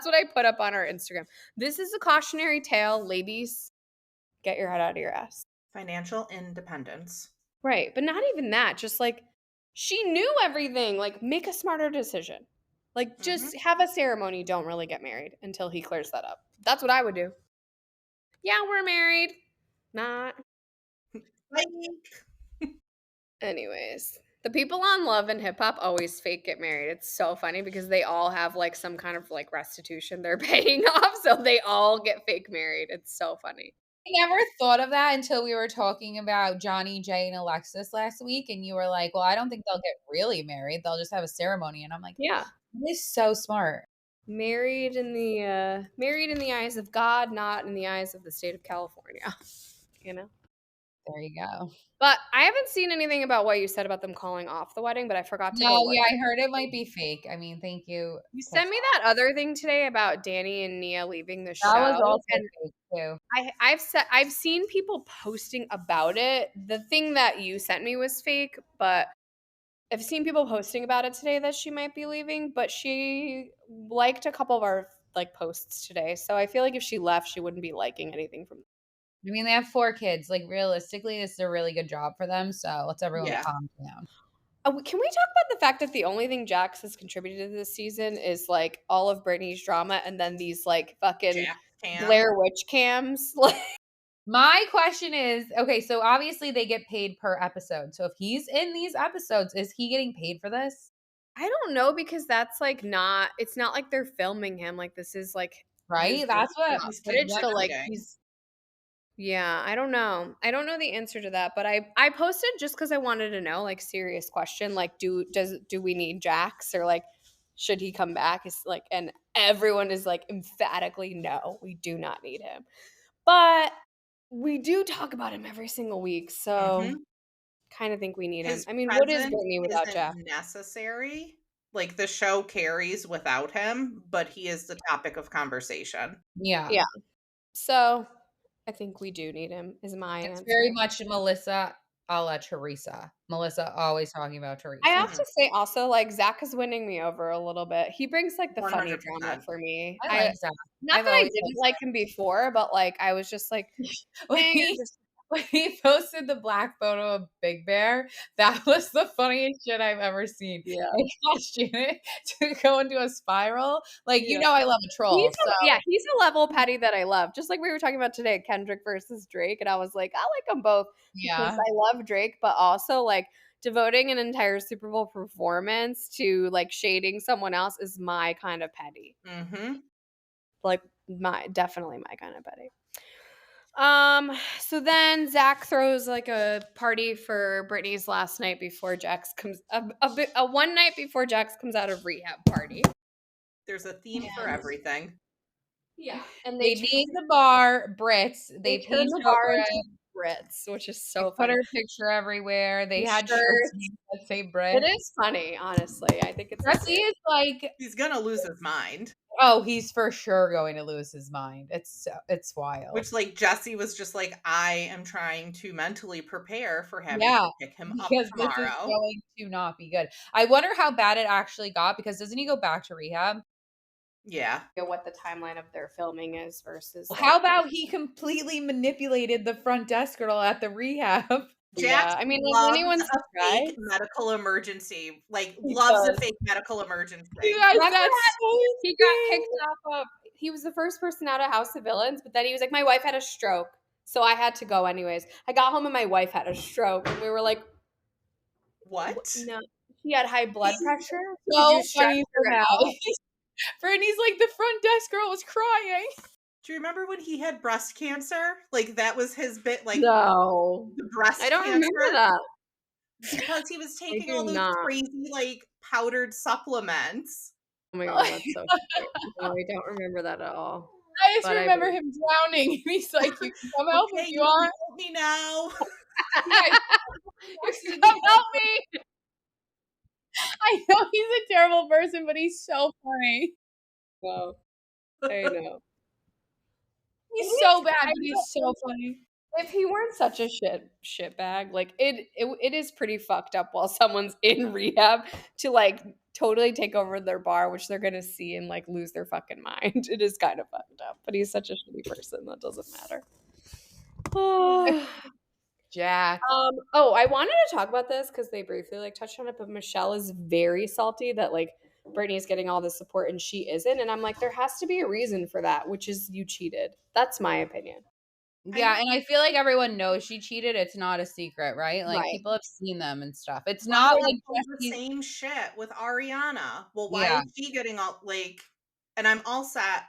what I put up on our Instagram. This is a cautionary tale, ladies. Get your head out of your ass. financial independence. Right, but not even that. Just like she knew everything. Like make a smarter decision. Like, just have a ceremony. Don't really get married until he clears that up. That's what I would do. Yeah, we're married. Not. Like, Anyways, the people on Love and Hip Hop always fake get married. It's so funny because they all have like some kind of like restitution they're paying off, so they all get fake married. It's so funny. I never thought of that until we were talking about Johnny, Jay, and Alexis last week, and you were like, "Well, I don't think they'll get really married. They'll just have a ceremony." And I'm like, Yeah, "That is so smart." married in the eyes of God, not in the eyes of the state of California. You know. There you go. But I haven't seen anything about what you said about them calling off the wedding, but I forgot to go No, look. yeah, I heard it might be fake. I mean, thank you. You sent me that other thing today about Danny and Nia leaving the show. That was also and fake too. I've seen people posting about it. The thing that you sent me was fake, but I've seen people posting about it today that she might be leaving, but she liked a couple of our like posts today. So I feel like if she left, she wouldn't be liking anything from. I mean, they have 4 kids. Like, realistically, this is a really good job for them. So let's everyone Yeah. calm down. Can we talk about the fact that the only thing Jax has contributed to this season is like all of Brittany's drama and then these like fucking Jack Cam. Blair Witch cams? My question is, okay, so obviously they get paid per episode. So if he's in these episodes, is he getting paid for this? I don't know because that's like not. It's not like they're filming him. Like this is like Right? his That's what He's footage. like, So like shooting. he's. Yeah, I don't know. I don't know the answer to that, but I posted just because I wanted to know, like, serious question, like, do we need Jax or like should he come back? Is like, and everyone is like emphatically no, we do not need him, but we do talk about him every single week, so kind of think we need him. His I mean, what is presence Brittany without isn't Jax? necessary. Like the show carries without him, but he is the topic of conversation. Yeah. Yeah. So I think we do need him. Is my It's answer. very much Melissa a la Teresa. Melissa always talking about Teresa. I have to say also, like, Zach is winning me over a little bit. He brings like the funny 100%. drama for me. I like Zach. Not I've that I always didn't like him before, but like I was just like, When "Eh, you're he, just-" when he posted the black photo of Big Bear, that was the funniest shit I've ever seen. Yeah. I asked Janet to go into a spiral. Like, you Yeah. know I love a troll. He's a level petty that I love. Just like we were talking about today, Kendrick versus Drake, and I was like, I like them both because Yeah. I love Drake, but also like devoting an entire Super Bowl performance to like shading someone else is my kind of petty. Like definitely my kind of petty. So then Zach throws like a party for Brittany's last night before Jax comes a one night before Jax comes out of rehab party. There's a theme for everything. Yeah, and They named the bar Brits. They turned painted the bar over into it. Brits, which is They so put funny. her picture everywhere. They The had shirts shirts. that say Brit. It is funny, honestly. I think it's Jesse is like, He's gonna lose his mind. oh, he's for sure going to lose his mind. It's wild. Which, like, Jesse was just like, I am trying to mentally prepare for having Yeah, to pick him up because this is tomorrow. going to not be good. I wonder how bad it actually got because doesn't he go back to rehab? Yeah. what the timeline of their filming is versus. How about he completely manipulated the front desk girl at the rehab? Jax I mean, like loves anyone's a fake surprised. medical emergency. Like, He loves a does. fake medical emergency. You guys, Remember that's so He got insane. kicked off of. He was the first person out of House of Villains, but then he was like, my wife had a stroke, so I had to go anyways. I got home and my wife had a stroke, and we were like, What? no, she had high blood pressure. So Did you stress funny for her now. out? Brittany's like the front desk girl was crying. Do you remember when he had breast cancer? Like, that was his bit, like, No, the breast I don't cancer. remember that. Because he was taking do all those not. crazy, like, powdered supplements. Oh my god, that's so funny. No, I don't remember that at all. I just But I remember do. him drowning. And he's like, you can come help Okay, if you want. help me now. You can come help me. I know he's a terrible person, but he's so funny. No, I know. He's so bad, but he's so funny. If he weren't such a shit bag, like it is pretty fucked up while someone's in rehab to like totally take over their bar, which they're gonna see and like lose their fucking mind. It is kind of fucked up, but he's such a shitty person that doesn't matter. Jack. Oh, I wanted to talk about this because they briefly like touched on it, but Michelle is very salty that like Brittany's getting all the support and she isn't. And I'm like, there has to be a reason for that, which is you cheated. That's my opinion. Yeah, and I feel like everyone knows she cheated. It's not a secret, right? Like Right. people have seen them and stuff. It's Lala not like pulled the Jesse's. same shit with Ariana. Well, why Yeah. is she getting all like? And I'm all set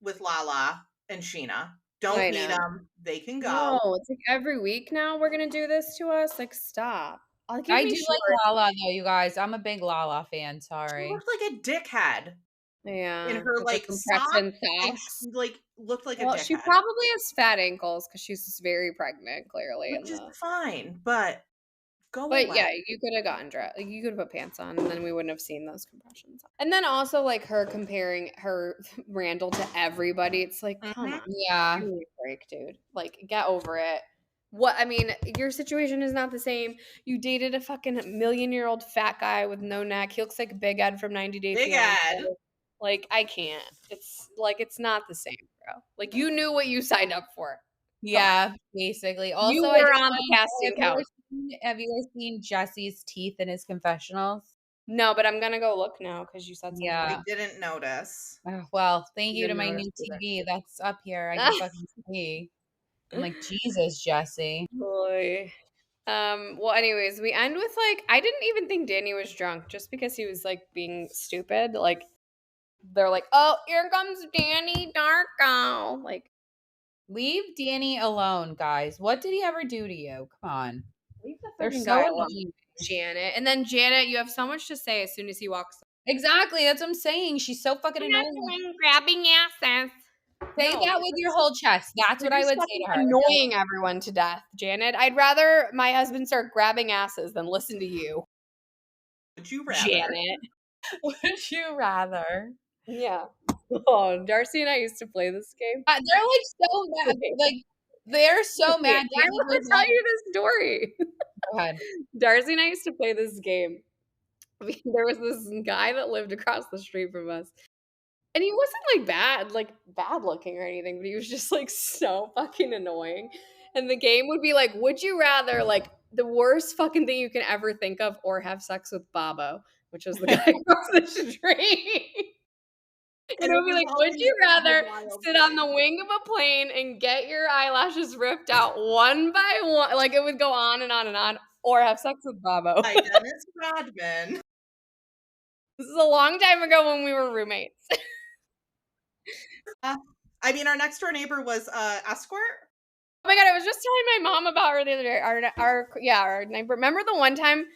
with Lala and Sheena. Don't I need know. them. They can go. No, it's like every week now we're gonna do this to us. Like, stop. I'll give I me do shorts. like Lala though, you guys. I'm a big Lala fan. She Sorry. looked like a dickhead Yeah, in her with the like sock compression and socks. like looked like a Well, she dickhead, probably has fat ankles because she's just very pregnant, clearly. which is fine. But go But away. yeah, you could have gotten dressed. Like, you could have put pants on, and then we wouldn't have seen those compressions. And then also like her comparing her Randall to everybody. It's like, come on, Yeah. give me a break, dude. Like, get over it. What I mean, your situation is not the same. You dated a fucking million-year-old fat guy with no neck. He looks like Big Ed from 90 Day Big Fiance. Ed. Like, I can't. It's like it's not the same, bro. Like, you knew what you signed up for. Yeah, basically. Also, You I were just on the casting couch. have you guys seen Jesse's teeth in his confessionals? No, but I'm gonna go look now because you said something. Yeah. I didn't notice. Oh, well, thank you to Didn't my notice new either. TV that's up here. I can fucking see. I'm like, Jesus, Jesse. Boy. Well, anyways, we end with like I didn't even think Danny was drunk just because he was like being stupid. Like they're like, oh, here comes Danny Darko. Like, Leave Danny alone, guys. What did he ever do to you? Come on. leave the They're fucking so guy alone. annoying. Janet. And then Janet, you have so much to say as soon as he walks. Exactly. That's what I'm saying. She's so fucking I'm not annoying. doing grabbing asses. Say No, that with your whole chest. That's you're what I just would say fucking to her. annoying everyone to death, Janet. I'd rather my husband start grabbing asses than listen to you, Would you rather? Janet. Would you rather? Yeah. Oh, Darcy and I used to play this game. They're like so mad. Like they're so mad. Why Danny would I was tell like, you this story? go ahead. Darcy and I used to play this game. There was this guy that lived across the street from us. And he wasn't like bad looking or anything, but he was just like so fucking annoying. And the game would be like, would you rather like the worst fucking thing you can ever think of or have sex with Bobo, which was the guy across the street? And it would be like, would you rather sit on the wing of a plane and get your eyelashes ripped out one by one? Like it would go on and on and on, or have sex with Bobo. Hi, Dennis Rodman. This is a long time ago when we were roommates. I mean, our next door neighbor was escort. Oh my god, I was just telling my mom about her the other day. Our neighbor. Remember the one time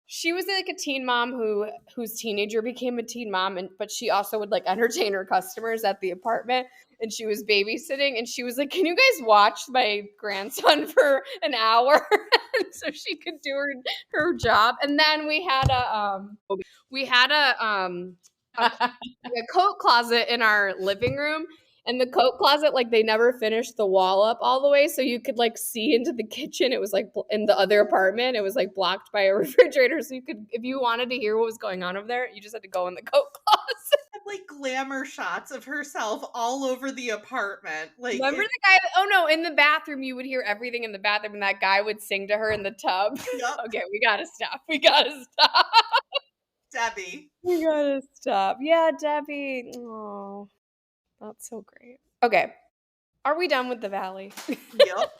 she was like a teen mom whose teenager became a teen mom, but she also would like entertain her customers at the apartment, and she was babysitting, and she was like, "Can you guys watch my grandson for an hour?" So she could do her job. And then we had a coat closet in our living room. And the coat closet, like they never finished the wall up all the way, so you could like see into the kitchen. It was like in the other apartment, it was like blocked by a refrigerator, so you could, if you wanted to hear what was going on over there, you just had to go in the coat closet. Like glamour shots of herself all over the apartment. Like, remember the guy? Oh no, in the bathroom, you would hear everything in the bathroom, and that guy would sing to her in the tub. Yep. Okay, we gotta stop. We gotta stop. Debbie. We gotta stop. Yeah, Debbie. Oh, that's so great. Okay, are we done with the Valley? Yep.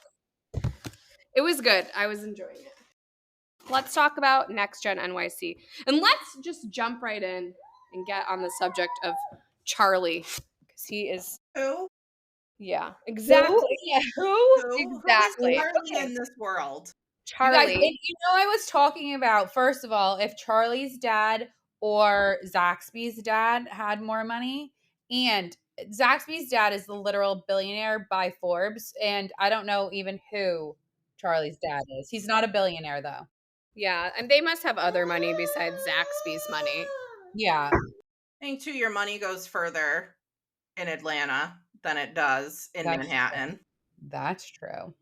It was good. I was enjoying it. Let's talk about Next Gen NYC. And let's just jump right in and get on the subject of Charlie. Because he is. Who? Yeah, exactly. Yeah, Who? Exactly. Who is Charlie in this world? Charlie. You guys, I was talking about, first of all, if Charlie's dad or Zaxby's dad had more money, and Zaxby's dad is the literal billionaire by Forbes, and I don't know even who Charlie's dad is. He's not a billionaire, though. Yeah, and they must have other money besides Zaxby's money. Yeah. I think too, your money goes further in Atlanta than it does in Manhattan. True. That's true.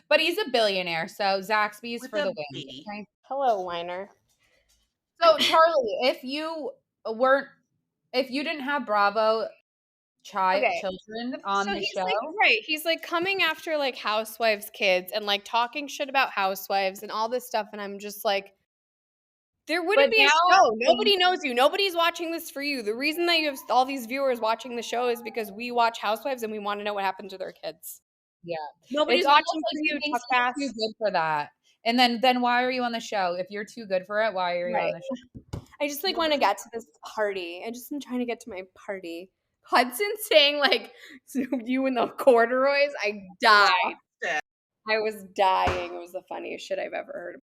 But he's a billionaire, so Zaxby's With for a the win. B. Okay? Hello, Weiner. So Charlie, if you didn't have Bravo children on so the he's show, like, right? He's like coming after like Housewives kids and like talking shit about Housewives and all this stuff, and I'm just like, There wouldn't But be a now show. Nobody knows you. Nobody's watching this for you. The reason that you have all these viewers watching the show is because we watch Housewives and we want to know what happened to their kids. Yeah. Nobody's It's almost watching like for he you, thinks Chuck he's Bass. too good for that. And then why are you on the show? If you're too good for it, why are you on Right. the show? I just like want to get to this party. I just am trying to get to my party. Hudson saying like you in the corduroys. I died. I was dying. It was the funniest shit I've ever heard.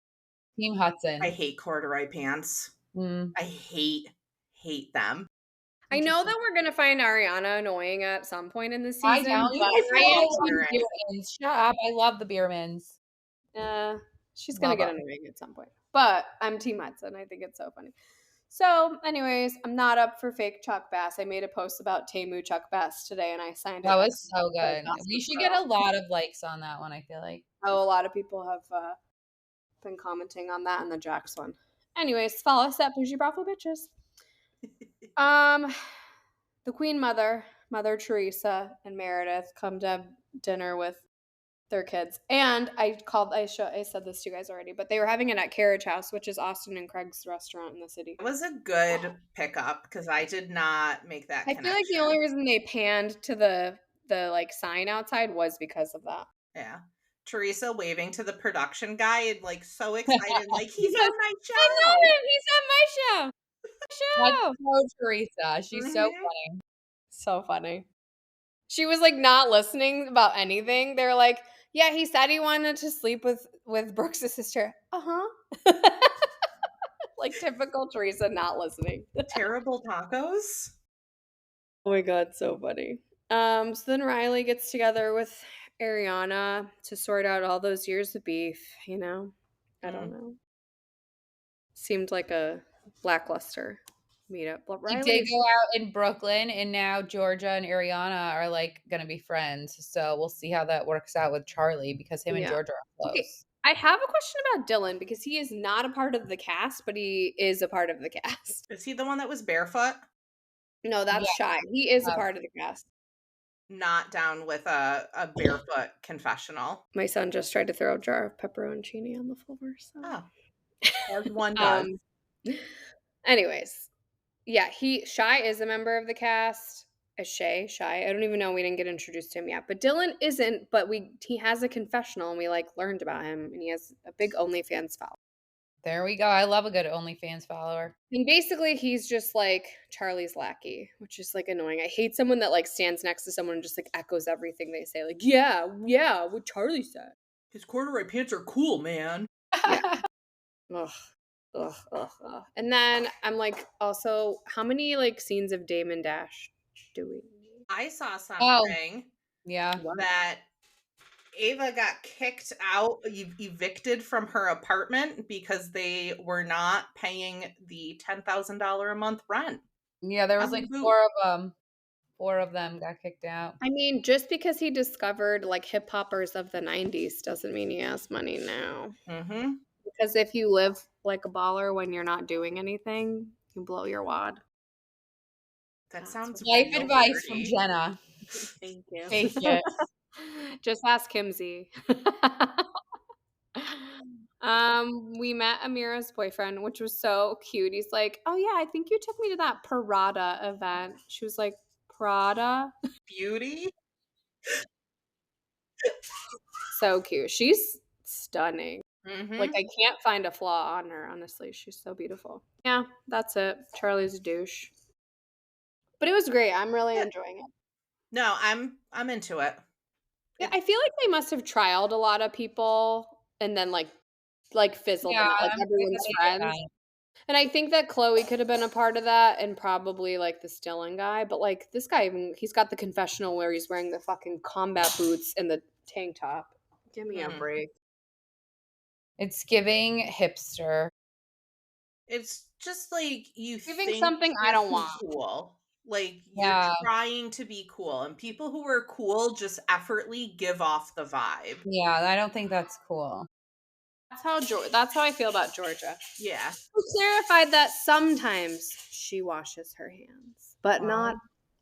Team Hudson. I hate corduroy pants. Mm. I hate them. I know that we're gonna find Ariana annoying at some point in the I season. don't. But I I am love wondering. Beermans. Shut up. I love the Beermans. She's gonna Love get her. annoying at some point. But I'm Team Hudson. I think it's so funny. So, anyways, I'm not up for fake Chuck Bass. I made a post about Temu Chuck Bass today, and I signed it. That like was so good. Gossip We should Girl. get a lot of likes on that one, I feel like. Oh, a lot of people have been commenting on that and the Jax one. Anyways, follow us at Boujee Bravo Bitches. The Queen Mother, Mother Teresa, and Meredith come to have dinner with their kids. And I said this to you guys already, but they were having it at Carriage House, which is Austin and Craig's restaurant in the city. It was a good pickup because I did not make that I connection. feel like the only reason they panned to the like sign outside was because of that. Yeah. Teresa waving to the production guy and like so excited, like he's on my show. I know him. He's on my show. That's so Teresa. She's so Mhm. funny. So funny. She was like not listening about anything. They're like, yeah, he said he wanted to sleep with Brooks' sister. Like typical Teresa not listening. Terrible tacos. Oh my god, so funny. So then Riley gets together with Ariana to sort out all those years of beef, you know? I don't know. Seemed like a lackluster meetup. But They Riley did go out in Brooklyn, and now Georgia and Ariana are like gonna be friends. So we'll see how that works out with Charlie because him and Yeah. Georgia are close. Okay, I have a question about Dylan because he is not a part of the cast, but he is a part of the cast. Is he the one that was barefoot? No, that's Shy. He is a Oh. part of the cast. Not down with a barefoot confessional. My son just tried to throw a jar of pepperoncini on the floor. So. Oh. As one does. Anyways, yeah, Shy is a member of the cast. Shy. I don't even know. We didn't get introduced to him yet. But Dylan isn't, but he has a confessional and we like learned about him and he has a big OnlyFans follower. There we go. I love a good OnlyFans follower. And basically he's just like Charlie's lackey, which is like annoying. I hate someone that like stands next to someone and just like echoes everything they say. Like, yeah, what Charlie said. His corduroy pants are cool, man. Yeah. Ugh. And then I'm like, also, how many like scenes of Damon Dash do we need? I saw something Yeah. that Ava got kicked out, evicted from her apartment because they were not paying the $10,000 a month rent. Yeah, there was On the like boot. 4 of them. 4 of them got kicked out. I mean, just because he discovered like hip hoppers of the 90s doesn't mean he has money now. Mm-hmm. Because if you live like a baller when you're not doing anything, you blow your wad. That sounds Life real advice dirty. from Jenna. Thank you. Take it. Just ask Kimsey. We met Amira's boyfriend, which was so cute. He's like, oh yeah, I think you took me to that Prada event. She was like, Prada? Beauty. So cute. She's stunning. Mm-hmm. Like, I can't find a flaw on her, honestly. She's so beautiful. Yeah, that's it. Charlie's a douche. But it was great. I'm really enjoying it. No, I'm into it. Yeah, I feel like they must have trialed a lot of people and then like fizzled them out, like I'm everyone's sure they did friends. that. And I think that Chloe could have been a part of that and probably like the Stillen guy. But like this guy, he's got the confessional where he's wearing the fucking combat boots and the tank top. Give me a break. It's giving hipster. It's just like you Giving think something I you're don't want. cool. Like Yeah. you're trying to be cool, and people who are cool just effortlessly give off the vibe. Yeah, I don't think that's cool. That's how I feel about Georgia. Yeah. Who clarified that sometimes she washes her hands, but not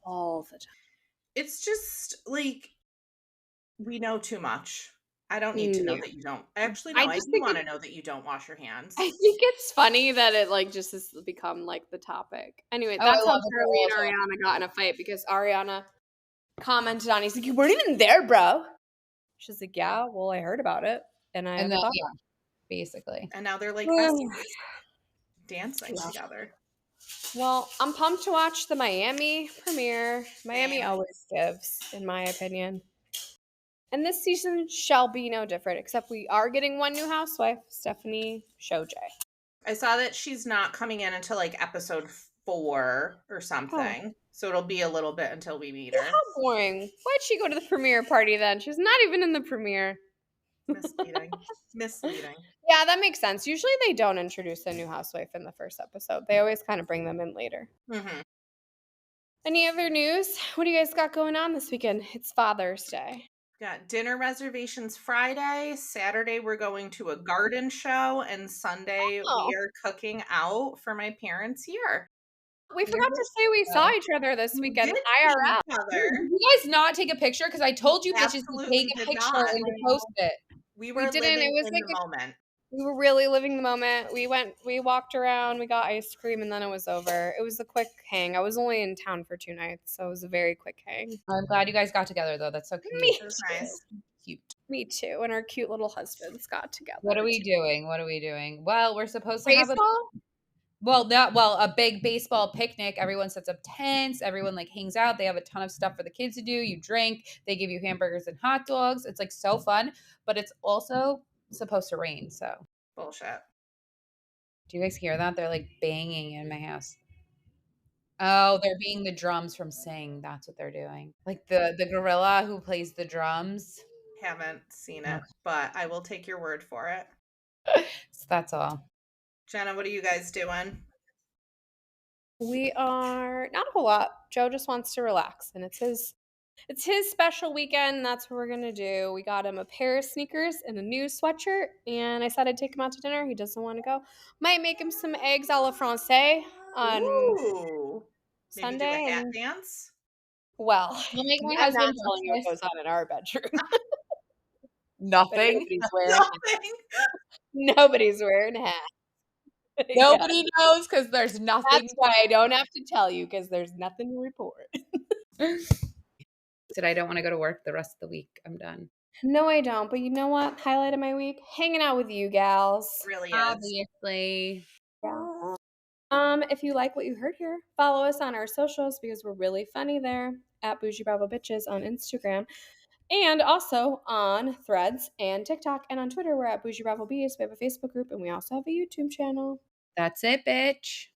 all the time. It's just like we know too much. I don't need to know Yeah. that you don't. Actually, I no, I just do think want to know that you don't wash your hands. I think it's funny that it like just has become like the topic. Anyway, Oh, that's I how love it Charlie and also. Ariana got in a fight because Ariana commented on. He's like, "You weren't even there, bro." She's like, "Yeah, well, I heard about it, and I And have then, a thought." yeah, basically. And now they're like Yeah. besties dancing together. Well, I'm pumped to watch the Miami premiere. Miami Same. always gives, in my opinion. And this season shall be no different, except we are getting one new housewife, Stephanie Shojay. I saw that she's not coming in until like episode 4 or something. So it'll be a little bit until we meet her. How boring. Why'd she go to the premiere party then? She's not even in the premiere. Misleading. Misleading. Yeah, that makes sense. Usually they don't introduce a new housewife in the first episode. They always kind of bring them in later. Mm-hmm. Any other news? What do you guys got going on this weekend? It's Father's Day. Got dinner reservations Friday. Saturday, we're going to a garden show. And Sunday, Oh. we are cooking out for my parents here. We forgot to say we saw each other this We weekend. did see IRL. each other. Did you guys not take a picture? Because I told you bitches to Absolutely take a did picture not. and to post it. We were didn't. living It was in like the moment. We were really living the moment. We walked around, we got ice cream, and then it was over. It was a quick hang. I was only in town for 2 nights, so it was a very quick hang. I'm glad you guys got together, though. That's so cute. Me It was too. nice. Cute. Me too. And our cute little husbands got together. What are we doing? What are we doing? Well, we're supposed to have Baseball? a big baseball picnic. Everyone sets up tents. Everyone like hangs out. They have a ton of stuff for the kids to do. You drink. They give you hamburgers and hot dogs. It's like so fun, but it's also supposed to rain. So Bullshit. do you guys hear that? They're like banging in my house. Oh, they're being the drums from Sing. That's what they're doing. Like the gorilla who plays the drums. Haven't seen it, Okay. but I will take your word for it. So that's all. Jenna, what are you guys doing? We are not a whole lot. Joe just wants to relax, and it's his special weekend. That's what we're gonna do. We got him a pair of sneakers and a new sweatshirt, and I said I'd take him out to dinner. He doesn't want to go. Might make him some eggs a la française on Ooh. Maybe Sunday. do a hat and- dance? Well, I'll make my I'm not husband telling you what breakfast. goes on in our bedroom. But Nothing. nobody's wearing Nothing. nobody's wearing a hat. Yeah. Nobody knows because there's nothing. That's why I don't have to tell you because there's nothing to report. Said I don't want to go to work the rest of the week. I'm done. No, I don't. But you know what? Highlight of my week? Hanging out with you gals. Really is. Obviously. Yeah. If you like what you heard here, follow us on our socials because we're really funny there at Boujee Bravo Bitches on Instagram. And also on Threads and TikTok and on Twitter, we're at Boujee Bravo Bees. We have a Facebook group and we also have a YouTube channel. That's it, bitch.